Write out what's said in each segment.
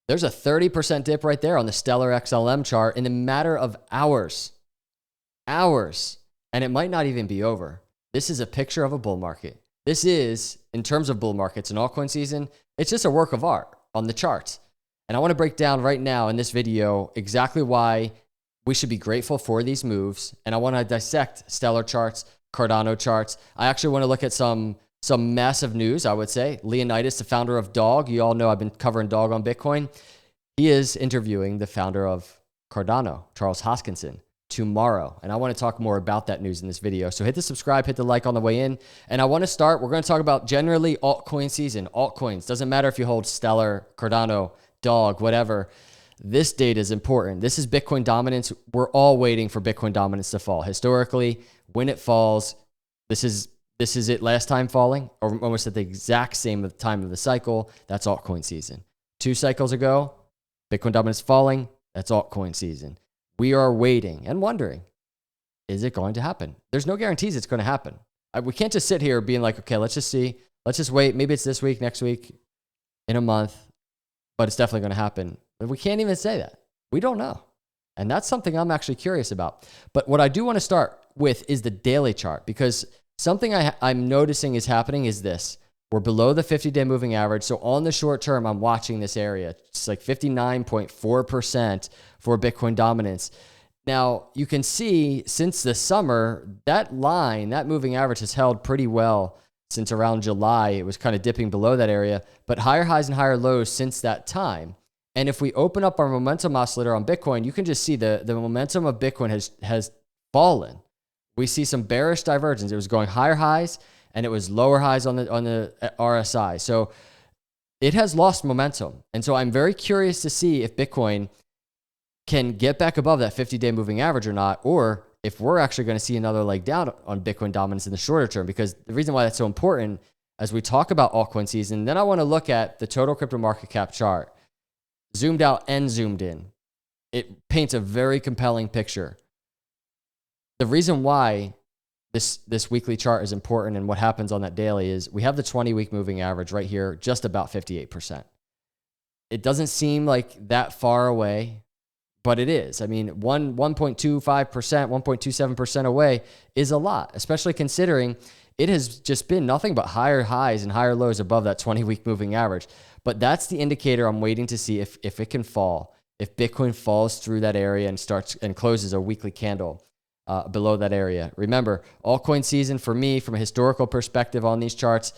There's a 30% dip right there on the Stellar XLM chart in a matter of hours. Hours. And it might not even be over. This is a picture of a bull market. This is, in terms of bull markets and altcoin season, it's just a work of art on the charts. And I want to break down right now in this video exactly why we should be grateful for these moves. And I want to dissect Stellar charts, Cardano charts. I actually want to look at some massive news, I would say. Leonidas, the founder of Dog, you all know I've been covering Dog on Bitcoin. He is interviewing the founder of Cardano, Charles Hoskinson, tomorrow. And I want to talk more about that news in this video. So hit the subscribe, hit the like on the way in. And I want to start, we're going to talk about generally altcoin season, altcoins. Doesn't matter if you hold Stellar, Cardano, Dog, whatever. This data is important. This is Bitcoin dominance. We're all waiting for Bitcoin dominance to fall. Historically, when it falls, this is it last time falling, or almost at the exact same time of the cycle. That's altcoin season. 2 cycles ago, Bitcoin dominance falling. That's altcoin season. We are waiting and wondering, is it going to happen? There's no guarantees it's going to happen. We can't just sit here being like, okay, let's just see. Let's just wait. Maybe it's this week, next week, in a month, but it's definitely going to happen. But we can't even say that. We don't know. And that's something I'm actually curious about. But what I do want to start with is the daily chart, because something I'm noticing is happening is this. We're below the 50-day moving average. So on the short term, I'm watching this area. It's like 59.4% for Bitcoin dominance. Now, you can see since the summer, that line, that moving average has held pretty well since around July. It was kind of dipping below that area, but higher highs and higher lows since that time. And if we open up our momentum oscillator on Bitcoin, you can just see the momentum of Bitcoin has fallen. We see some bearish divergence. It was going higher highs and it was lower highs on the RSI. So it has lost momentum. And so I'm very curious to see if Bitcoin can get back above that 50-day moving average or not, or if we're actually going to see another leg down on Bitcoin dominance in the shorter term. Because the reason why that's so important, as we talk about altcoin season, then I want to look at the total crypto market cap chart, zoomed out and zoomed in. It paints a very compelling picture. The reason why this weekly chart is important and what happens on that daily is we have the 20-week moving average right here, just about 58%. It doesn't seem like that far away, but it is. I mean, 1.25%, 1.27% away is a lot, especially considering it has just been nothing but higher highs and higher lows above that 20-week moving average. But that's the indicator I'm waiting to see if it can fall, if Bitcoin falls through that area and starts and closes a weekly candle below that area. Remember, altcoin season for me, from a historical perspective on these charts,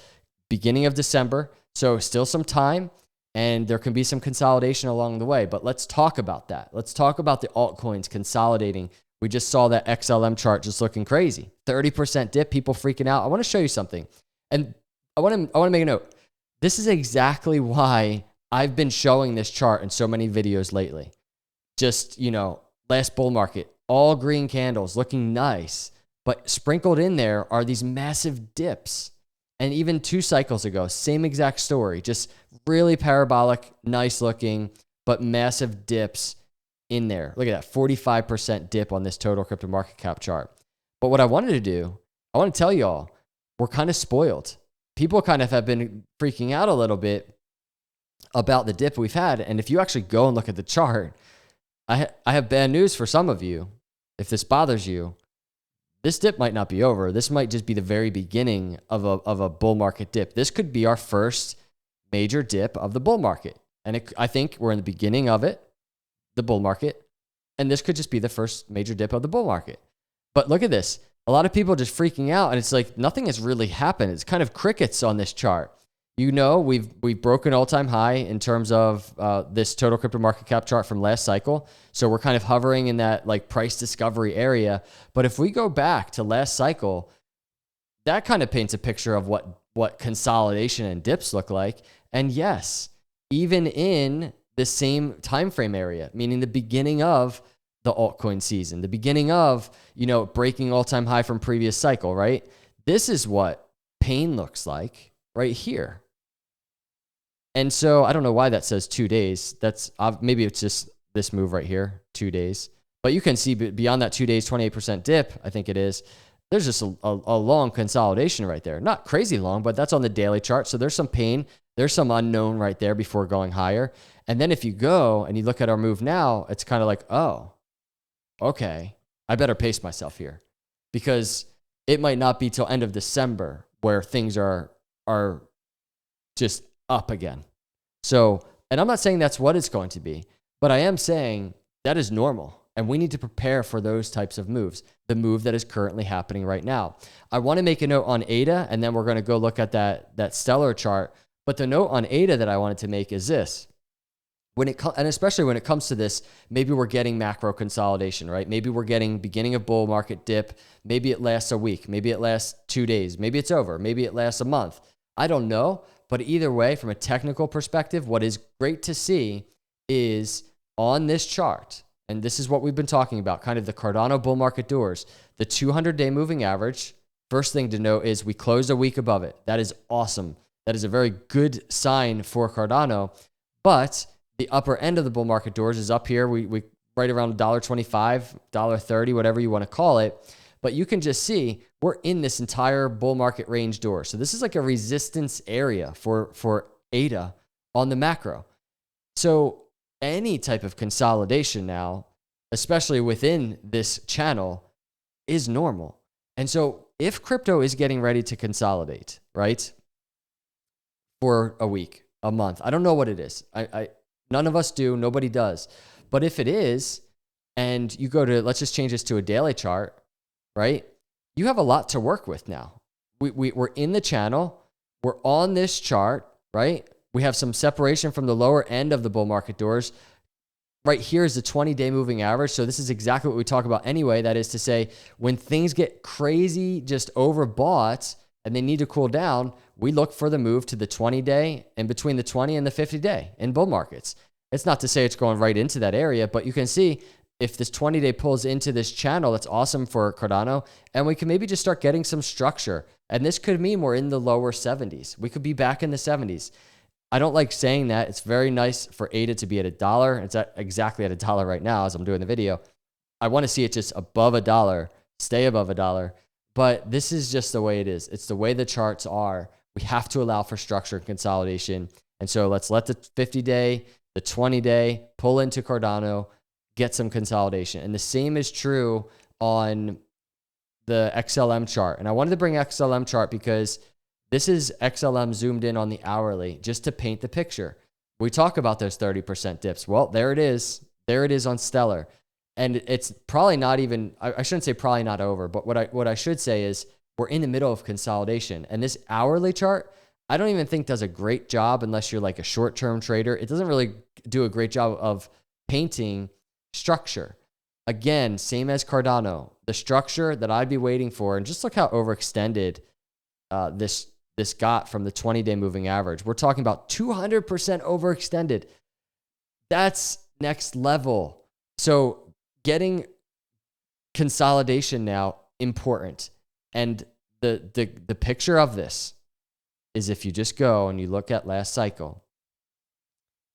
beginning of December. So still some time, and there can be some consolidation along the way. But let's talk about that. Let's talk about the altcoins consolidating. We just saw that XLM chart just looking crazy. 30% dip, people freaking out. I want to show you something. And I want to make a note. This is exactly why I've been showing this chart in so many videos lately. Just, last bull market, all green candles looking nice, but sprinkled in there are these massive dips. And even 2 cycles ago, same exact story, just really parabolic, nice looking, but massive dips in there. Look at that, 45% dip on this total crypto market cap chart. But what I wanted to do, I want to tell y'all, we're kind of spoiled. People kind of have been freaking out a little bit about the dip we've had. And if you actually go and look at the chart, I have bad news for some of you. If this bothers you, this dip might not be over. This might just be the very beginning of a bull market dip. This could be our first major dip of the bull market. And I think we're in the beginning of it, the bull market. And this could just be the first major dip of the bull market. But look at this. A lot of people just freaking out, and it's like nothing has really happened. It's kind of crickets on this chart. We've broken all-time high in terms of this total crypto market cap chart from last cycle. So we're kind of hovering in that like price discovery area. But if we go back to last cycle, that kind of paints a picture of what consolidation and dips look like. And yes, even in the same time frame area, meaning the beginning of the altcoin season, the beginning of, breaking all-time high from previous cycle, right? This is what pain looks like right here. And so I don't know why that says 2 days. That's maybe it's just this move right here, 2 days. But you can see beyond that 2 days, 28% dip, I think it is. There's just a long consolidation right there. Not crazy long, but that's on the daily chart. So there's some pain. There's some unknown right there before going higher. And then if you go and you look at our move now, it's kind of like, oh, okay, I better pace myself here, because it might not be till end of December where things are just up again. So, and I'm not saying that's what it's going to be, but I am saying that is normal. And we need to prepare for those types of moves, the move that is currently happening right now. I want to make a note on ADA, and then we're going to go look at that stellar chart. But the note on ADA that I wanted to make is this. And especially when it comes to this, maybe we're getting macro consolidation, right? Maybe we're getting beginning of bull market dip. Maybe it lasts a week. Maybe it lasts 2 days. Maybe it's over. Maybe it lasts a month. I don't know. But either way, from a technical perspective, what is great to see is on this chart, and this is what we've been talking about, kind of the Cardano bull market doors, the 200-day moving average. First thing to note is we closed a week above it. That is awesome. That is a very good sign for Cardano. But the upper end of the bull market doors is up here. We right around $1.25, $1.30, whatever you want to call it. But you can just see we're in this entire bull market range door. So this is like a resistance area for ADA on the macro. So any type of consolidation now, especially within this channel, is normal. And so if crypto is getting ready to consolidate, right, for a week, a month, I don't know what it is. None of us do. Nobody does. But if it is, and you go to, let's just change this to a daily chart, right? You have a lot to work with now. We're in the channel. We're on this chart, right? We have some separation from the lower end of the bull market doors. Right here is the 20-day moving average. So this is exactly what we talk about anyway. That is to say, when things get crazy, just overbought, and they need to cool down, we look for the move to the 20-day and between the 20 and the 50-day in bull markets. It's not to say it's going right into that area, but you can see if this 20-day pulls into this channel, that's awesome for Cardano, and we can maybe just start getting some structure. And this could mean we're in the lower 70s. We could be back in the 70s. I don't like saying that. It's very nice for ADA to be at $1. It's exactly at $1 right now as I'm doing the video. I want to see it just above $1, stay above $1. But this is just the way it is. It's the way the charts are. We have to allow for structure and consolidation. And so let's let the 50-day, the 20-day pull into Cardano, get some consolidation. And the same is true on the XLM chart. And I wanted to bring XLM chart because this is XLM zoomed in on the hourly just to paint the picture. We talk about those 30% dips. Well, there it is. There it is on Stellar. And it's probably not even, I shouldn't say probably not over, but what I should say is we're in the middle of consolidation. And this hourly chart, I don't even think does a great job unless you're like a short-term trader. It doesn't really do a great job of painting structure. Again, same as Cardano, the structure that I'd be waiting for, and just look how overextended this got from the 20-day moving average. We're talking about 200% overextended. That's next level. So getting consolidation now, important. And the picture of this is if you just go and you look at last cycle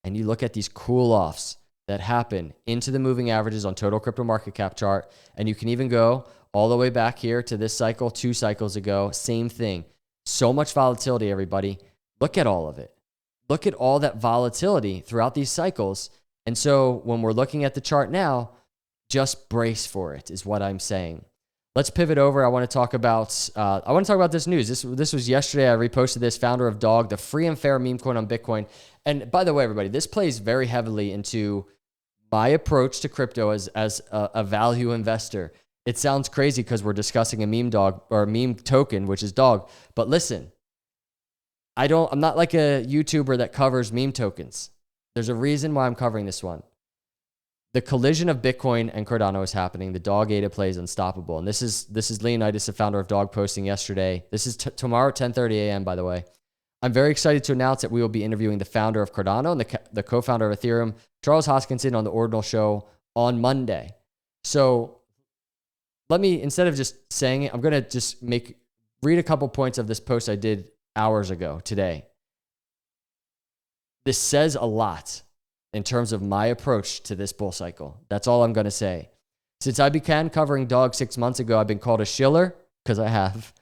and you look at these cool offs that happen into the moving averages on total crypto market cap chart, and you can even go all the way back here to this cycle, 2 cycles ago, same thing. So much volatility, everybody. Look at all of it. Look at all that volatility throughout these cycles. And so when we're looking at the chart now, just brace for it is what I'm saying. Let's pivot over. I want to talk about this news. This was yesterday. I reposted this. Founder of Dog, the free and fair meme coin on Bitcoin. And by the way, everybody, this plays very heavily into my approach to crypto as a value investor. It sounds crazy because we're discussing a meme dog or a meme token, which is Dog. But listen, I'm not like a YouTuber that covers meme tokens. There's a reason why I'm covering this one. The collision of Bitcoin and Cardano is happening. The Dog ADA play is unstoppable. And this is Leonidas, the founder of Dog, posting yesterday. This is tomorrow, 10:30 a.m., by the way. I'm very excited to announce that we will be interviewing the founder of Cardano and the co-founder of Ethereum, Charles Hoskinson, on the Ordinal Show on Monday. So let me, instead of just saying it, I'm going to just read a couple points of this post I did hours ago today. This says a lot in terms of my approach to this bull cycle. That's all I'm going to say. Since I began covering Dog 6 months ago, I've been called a shiller, because I have,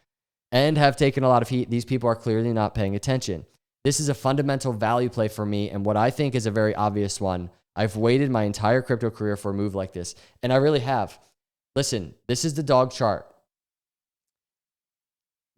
and have taken a lot of heat. These people are clearly not paying attention. This is a fundamental value play for me, and what I think is a very obvious one. I've waited my entire crypto career for a move like this, and I really have. Listen, this is the dog chart.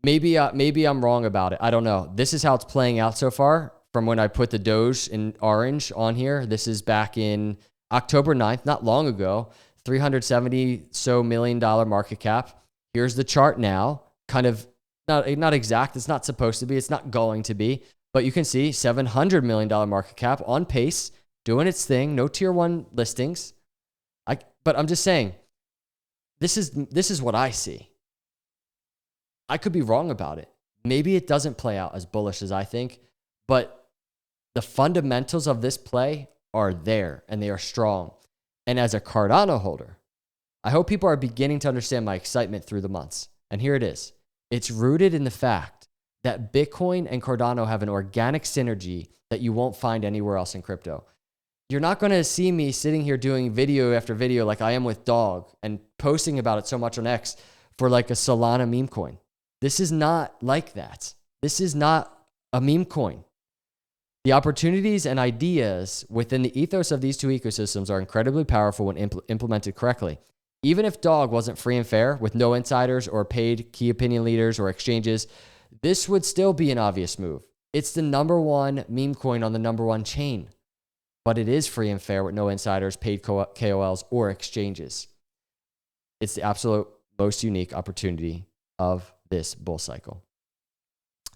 Maybe I'm wrong about it. I don't know. This is how it's playing out so far from when I put the Doge in orange on here. This is back in October 9th, not long ago, $370 million market cap. Here's the chart now, kind of not exact. It's not supposed to be. It's not going to be. But you can see $700 million market cap on pace, doing its thing. No tier one listings. But I'm just saying, this is what I see. I could be wrong about it. Maybe it doesn't play out as bullish as I think, but the fundamentals of this play are there and they are strong. And as a Cardano holder, I hope people are beginning to understand my excitement through the months. And here it is. It's rooted in the fact that Bitcoin and Cardano have an organic synergy that you won't find anywhere else in crypto. You're not going to see me sitting here doing video after video like I am with Dog and posting about it so much on X for like a Solana meme coin. This is not like that. This is not a meme coin. The opportunities and ideas within the ethos of these two ecosystems are incredibly powerful when implemented correctly. Even if Dog wasn't free and fair with no insiders or paid key opinion leaders or exchanges, this would still be an obvious move. It's the number one meme coin on the number one chain, but it is free and fair with no insiders, paid KOLs, or exchanges. It's the absolute most unique opportunity of this bull cycle.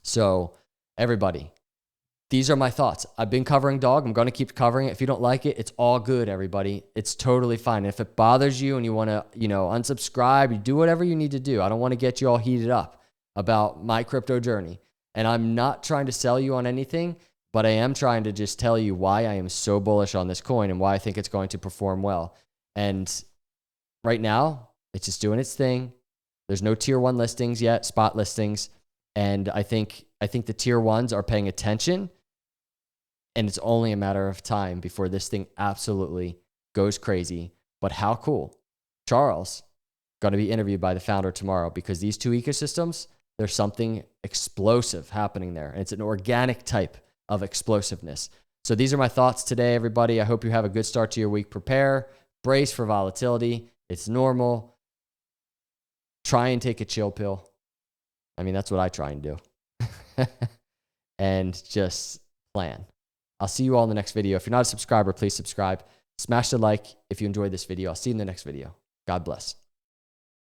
So everybody, these are my thoughts. I've been covering Dog. I'm going to keep covering it. If you don't like it, it's all good, everybody. It's totally fine. If it bothers you and you want to, unsubscribe, you do whatever you need to do. I don't want to get you all heated up about my crypto journey. And I'm not trying to sell you on anything, but I am trying to just tell you why I am so bullish on this coin and why I think it's going to perform well. And right now, it's just doing its thing. There's no tier one listings yet, spot listings. And I think the tier ones are paying attention. And it's only a matter of time before this thing absolutely goes crazy. But how cool. Charles, going to be interviewed by the founder tomorrow because these two ecosystems, there's something explosive happening there. And it's an organic type of explosiveness. So these are my thoughts today, everybody. I hope you have a good start to your week. Prepare, brace for volatility. It's normal. Try and take a chill pill. I mean, that's what I try and do. And just plan. I'll see you all in the next video. If you're not a subscriber, please subscribe. Smash the like if you enjoyed this video. I'll see you in the next video. God bless.